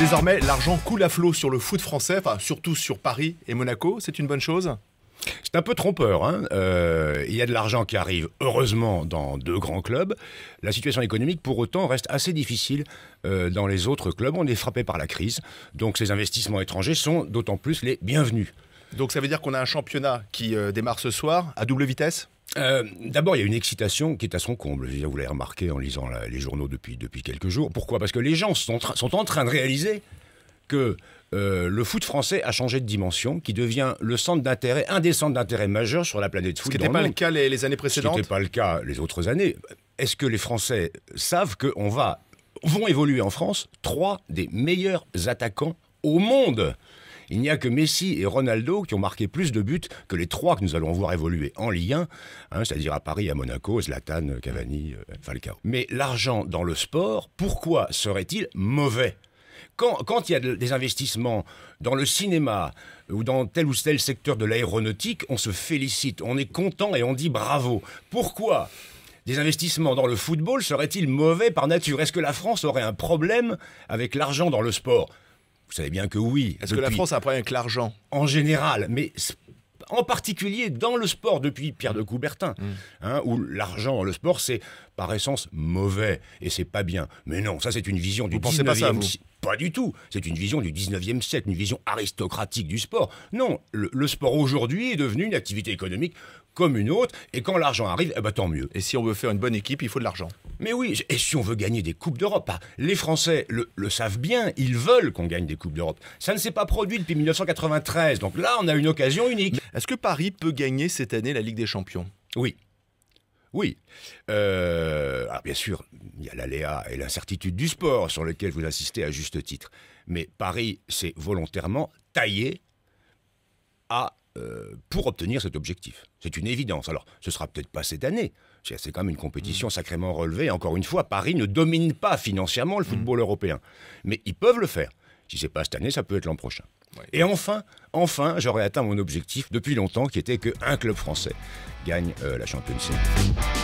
Désormais, l'argent coule à flot sur le foot français, enfin surtout sur Paris et Monaco. C'est une bonne chose? C'est un peu trompeur, hein. Il y a de l'argent qui arrive, heureusement, dans deux grands clubs. La situation économique, pour autant, reste assez difficile dans les autres clubs. On est frappé par la crise. Donc ces investissements étrangers sont d'autant plus les bienvenus. Donc ça veut dire qu'on a un championnat qui démarre ce soir à double vitesse? D'abord, il y a une excitation qui est à son comble. Je veux dire, vous l'avez remarqué en lisant les journaux depuis quelques jours. Pourquoi? Parce que les gens sont en train de réaliser que le foot français a changé de dimension, qui devient le centre d'intérêt, un des centres d'intérêt majeurs sur la planète foot. Ce qui n'était pas le cas les années précédentes. Ce qui n'était pas le cas les autres années. Est-ce que les Français savent qu'on vont évoluer en France 3 des meilleurs attaquants au monde? Il n'y a que Messi et Ronaldo qui ont marqué plus de buts que les 3 que nous allons voir évoluer en Ligue 1, hein, c'est-à-dire à Paris, à Monaco, Zlatan, Cavani, Falcao. Mais l'argent dans le sport, pourquoi serait-il mauvais ? Quand il y a des investissements dans le cinéma ou dans tel ou tel secteur de l'aéronautique, on se félicite, on est content et on dit bravo. Pourquoi des investissements dans le football seraient-ils mauvais par nature? Est-ce que la France aurait un problème avec l'argent dans le sport? Vous savez bien que oui. Est-ce que la France a un problème avec l'argent? En général, mais en particulier dans le sport depuis Pierre de Coubertin, hein, où l'argent dans le sport, c'est par essence mauvais et c'est pas bien. Mais non, ça c'est une vision du 19e siècle. Pas du tout. C'est une vision du 19e siècle, une vision aristocratique du sport. Non, le sport aujourd'hui est devenu une activité économique comme une autre, et quand l'argent arrive, eh ben, tant mieux. Et si on veut faire une bonne équipe, il faut de l'argent. Mais oui, et si on veut gagner des Coupes d'Europe, les Français le savent bien, ils veulent qu'on gagne des Coupes d'Europe. Ça ne s'est pas produit depuis 1993, donc là on a une occasion unique. Est-ce que Paris peut gagner cette année la Ligue des Champions? Oui. Oui. Alors bien sûr, il y a l'aléa et l'incertitude du sport sur lequel vous assistez à juste titre. Mais Paris s'est volontairement taillé pour obtenir cet objectif. C'est une évidence. Alors, ce sera peut-être pas cette année. C'est quand même une compétition sacrément relevée. Encore une fois, Paris ne domine pas financièrement le football européen. Mais ils peuvent le faire. Si c'est pas cette année, ça peut être l'an prochain. Ouais. Et enfin, j'aurais atteint mon objectif depuis longtemps, qui était qu'un club français gagne la Champions League.